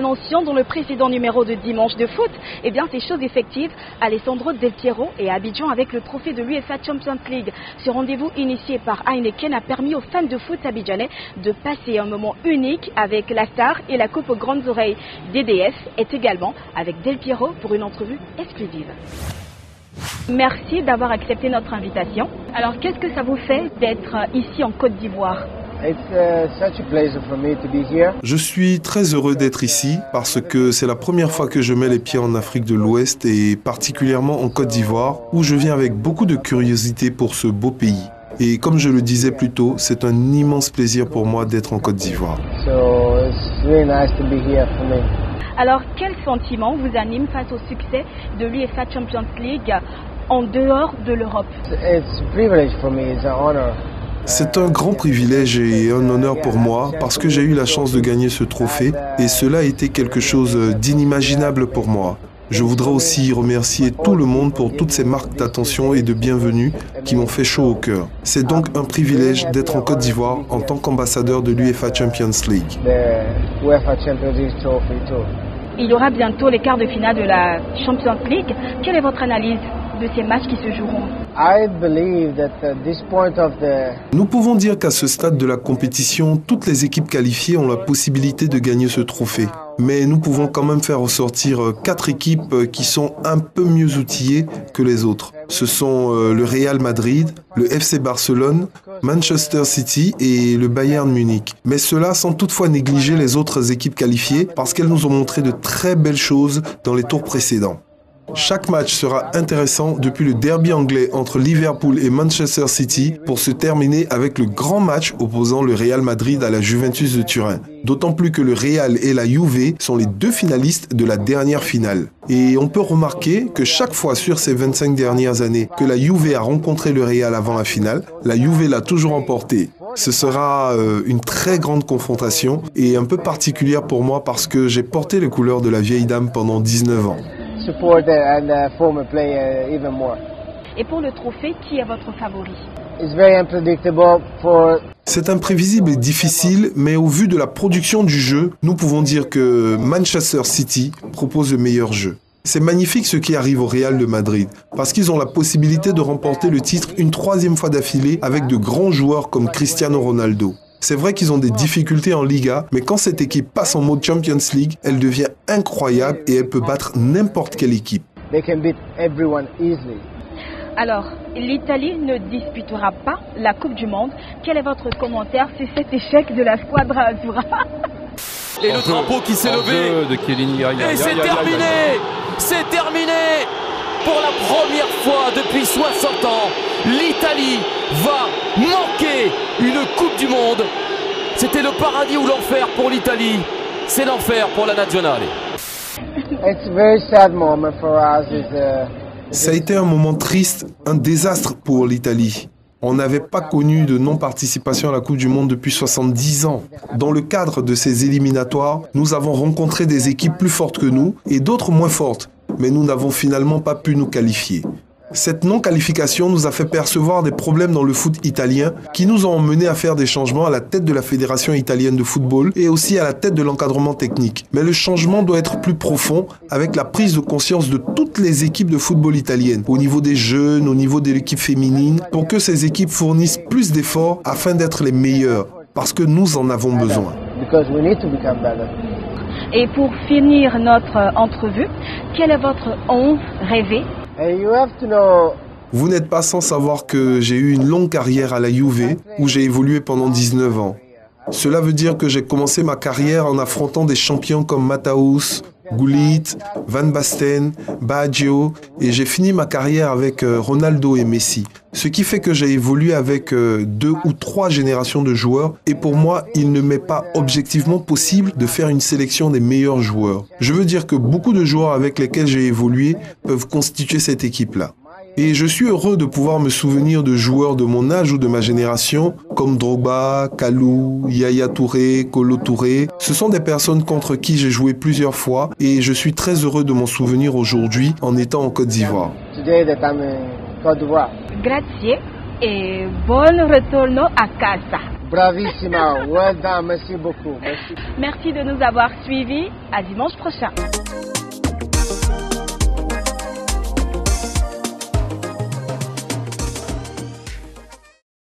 l'annoncions dans le précédent numéro de Dimanche de foot, eh bien c'est chose effective. Alessandro Del Piero est à Abidjan avec le trophée de l'UEFA Champions League. Ce rendez-vous initié par Heineken a permis aux fans de foot abidjanais de passer un moment unique avec la star, et la coupe aux grandes oreilles DDF est également avec Del Piero pour une entrevue exclusive. Merci d'avoir accepté notre invitation. Alors qu'est-ce que ça vous fait d'être ici en Côte d'Ivoire ? Je suis très heureux d'être ici parce que c'est la première fois que je mets les pieds en Afrique de l'Ouest et particulièrement en Côte d'Ivoire où je viens avec beaucoup de curiosité pour ce beau pays. Et comme je le disais plus tôt, c'est un immense plaisir pour moi d'être en Côte d'Ivoire. Alors quel sentiment vous anime face au succès de l'UEFA Champions League en dehors de l'Europe ? C'est un grand privilège et un honneur pour moi parce que j'ai eu la chance de gagner ce trophée et cela a été quelque chose d'inimaginable pour moi. Je voudrais aussi remercier tout le monde pour toutes ces marques d'attention et de bienvenue qui m'ont fait chaud au cœur. C'est donc un privilège d'être en Côte d'Ivoire en tant qu'ambassadeur de l'UEFA Champions League. Il y aura bientôt les quarts de finale de la Champions League. Quelle est votre analyse de ces matchs qui se joueront ? Nous pouvons dire qu'à ce stade de la compétition, toutes les équipes qualifiées ont la possibilité de gagner ce trophée. Mais nous pouvons quand même faire ressortir 4 équipes qui sont un peu mieux outillées que les autres. Ce sont le Real Madrid, le FC Barcelone, Manchester City et le Bayern Munich. Mais cela sans toutefois négliger les autres équipes qualifiées parce qu'elles nous ont montré de très belles choses dans les tours précédents. Chaque match sera intéressant depuis le derby anglais entre Liverpool et Manchester City pour se terminer avec le grand match opposant le Real Madrid à la Juventus de Turin. D'autant plus que le Real et la Juve sont les 2 finalistes de la dernière finale. Et on peut remarquer que chaque fois sur ces 25 dernières années que la Juve a rencontré le Real avant la finale, la Juve l'a toujours emporté. Ce sera une très grande confrontation et un peu particulière pour moi parce que j'ai porté les couleurs de la vieille dame pendant 19 ans. Et pour le trophée, qui est votre favori ? C'est imprévisible et difficile, mais au vu de la production du jeu, nous pouvons dire que Manchester City propose le meilleur jeu. C'est magnifique ce qui arrive au Real de Madrid, parce qu'ils ont la possibilité de remporter le titre une 3e fois d'affilée avec de grands joueurs comme Cristiano Ronaldo. C'est vrai qu'ils ont des difficultés en Liga, mais quand cette équipe passe en mode Champions League, elle devient incroyable et elle peut battre n'importe quelle équipe. Alors, l'Italie ne disputera pas la Coupe du Monde. Quel est votre commentaire sur cet échec de la Squadra Azzurra ? Et le drapeau qui s'est levé. Et c'est terminé. C'est terminé. Pour la première fois depuis 60 ans, l'Italie va manquer une Coupe du Monde. C'était le paradis ou l'enfer pour l'Italie. C'est l'enfer pour la Nazionale. Ça a été un moment triste, un désastre pour l'Italie. On n'avait pas connu de non-participation à la Coupe du Monde depuis 70 ans. Dans le cadre de ces éliminatoires, nous avons rencontré des équipes plus fortes que nous et d'autres moins fortes, mais nous n'avons finalement pas pu nous qualifier. Cette non-qualification nous a fait percevoir des problèmes dans le foot italien qui nous ont menés à faire des changements à la tête de la Fédération italienne de football et aussi à la tête de l'encadrement technique. Mais le changement doit être plus profond avec la prise de conscience de toutes les équipes de football italiennes, au niveau des jeunes, au niveau de l'équipe féminine, pour que ces équipes fournissent plus d'efforts afin d'être les meilleures, parce que nous en avons besoin. Et pour finir notre entrevue, quel est votre 11 rêvé ? Vous n'êtes pas sans savoir que j'ai eu une longue carrière à la Juve où j'ai évolué pendant 19 ans. Cela veut dire que j'ai commencé ma carrière en affrontant des champions comme Matthaus, Gullit, Van Basten, Baggio et j'ai fini ma carrière avec Ronaldo et Messi. Ce qui fait que j'ai évolué avec 2 ou 3 générations de joueurs et pour moi, il ne m'est pas objectivement possible de faire une sélection des meilleurs joueurs. Je veux dire que beaucoup de joueurs avec lesquels j'ai évolué peuvent constituer cette équipe-là. Et je suis heureux de pouvoir me souvenir de joueurs de mon âge ou de ma génération, comme Drogba, Kalou, Yaya Touré, Kolo Touré. Ce sont des personnes contre qui j'ai joué plusieurs fois et je suis très heureux de m'en souvenir aujourd'hui en étant en Côte d'Ivoire. Grazie et buon ritorno a casa. Bravissima, well done, merci beaucoup. Merci de nous avoir suivis. À dimanche prochain.